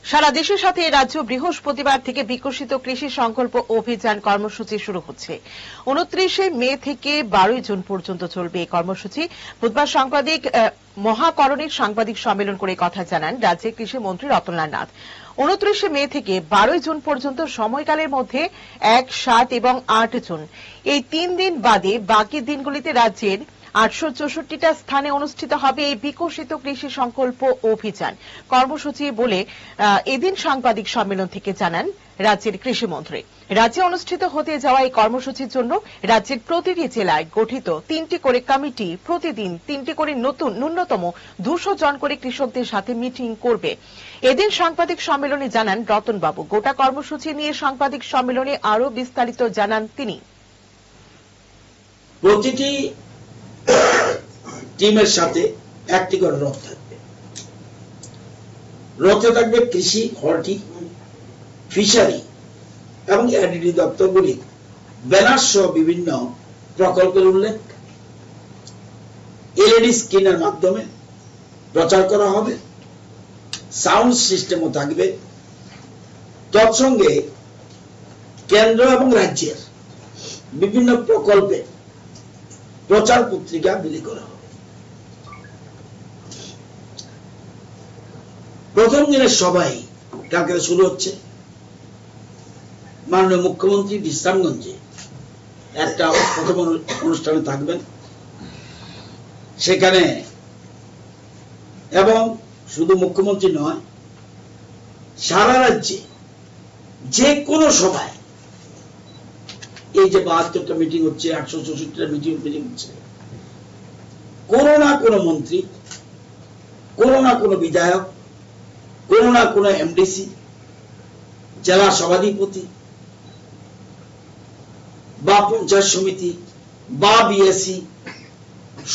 সারা দেশের সাথে রাজ্য বৃহস্পতিবার থেকে বিকশিত কৃষি সংকল্প অভিযান কর্মসূচি শুরু হচ্ছে। 29 মে থেকে 12 জুন পর্যন্ত চলবে এই কর্মসূচি। বুধবার মহাকরণের সাংবাদিক সম্মেলন করে কথা জানান রাজ্যের কৃষিমন্ত্রী রতনলাল নাথ। 29 মে থেকে 12 জুন পর্যন্ত সময়কালের মধ্যে 1, 7 এবং 8 জুন এই 3 দিন বাদে বাকি দিনগুলিতে রাজ্যের 864টা স্থানে অনুষ্ঠিত হবে এই বিকশিত কৃষি সংকল্প অভিযান কর্মসূচি বলে এদিন সাংবাদিক সম্মেলন থেকে জানান রাজ্যের কৃষিমন্ত্রী। রাজ্যে অনুষ্ঠিত হতে যাওয়া এই কর্মসূচির জন্য রাজ্যের প্রতিটি জেলায় গঠিত 3টি করে কমিটি প্রতিদিন 3টি করে ন্যূনতম 200 জন করে কৃষকদের সাথে মিটিং করবে। এদিন সাংবাদিক সম্মেলনে জানান রতনবাবু। গোটা কর্মসূচি নিয়ে সাংবাদিক সম্মেলনে আরো বিস্তারিত জানান তিনি। প্রতিটি টিমের সাথে একটি করে রথ থাকবে। রথে থাকবে কৃষি, হর্টি, ফিশারি এবং এডিডি দপ্তরগুলি ব্যানার সহ বিভিন্ন প্রকল্পের উল্লেখ এলইডি স্ক্রিনের মাধ্যমে প্রচার করা হবে। সাউন্ড সিস্টেমও থাকবে। তৎসঙ্গে কেন্দ্র এবং রাজ্যের বিভিন্ন প্রকল্পে প্রচার পত্রিকা বিলি করা হবে। প্রথম দিনের সভায় কালকে শুরু হচ্ছে। মাননীয় মুখ্যমন্ত্রী বিশ্রামগঞ্জে একটা প্রথম অনুষ্ঠানে থাকবেন। সেখানে এবং শুধু মুখ্যমন্ত্রী নয়, সারা রাজ্যে যে কোনো সভায় এই যে 72টা মিটিং হচ্ছে, 864টা মিটিং হচ্ছে, কোনো না কোনো মন্ত্রী, কোনো না কোনো বিধায়ক, কোনো না কোনো এমডিসি, জেলা সভাধিপতি বা পঞ্চায়েত সমিতি বা বিএসসি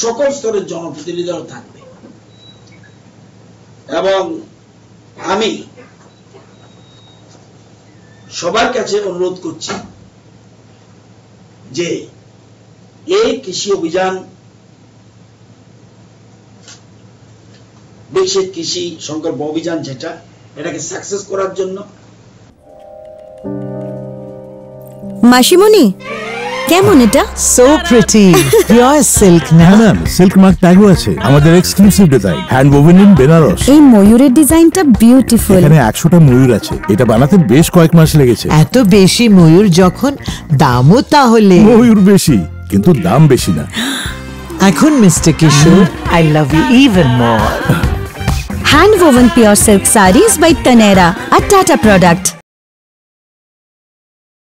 সকল স্তরের জনপ্রতিনিধিরা থাকবে। এবং আমি সবার কাছে অনুরোধ করছি যে এই কৃষি অভিযান, বিকশিত কৃষি সংকল্প অভিযান যেটা, এটাকে সাকসেস করার জন্য। মাসিমণি কেমন এটা? সো প্রিটি, পিওর সিল্ক না? ম্যাম, সিল্ক মার্ক ট্যাগও আছে। আমাদের exclusive design, hand woven in Banaras. এই ময়ূরের ডিজাইনটা বিউটিফুল। এখানে 100টা ময়ূর আছে। এটা বানাতে বেশ কয়েক মাস লেগেছে। এত বেশি ময়ূর যখন, দামও তাহলে? ময়ূর বেশি, কিন্তু দাম বেশি না। এখন mister Kishore, I love you even more. Hand woven pure silk sarees by Taneira, a Tata product.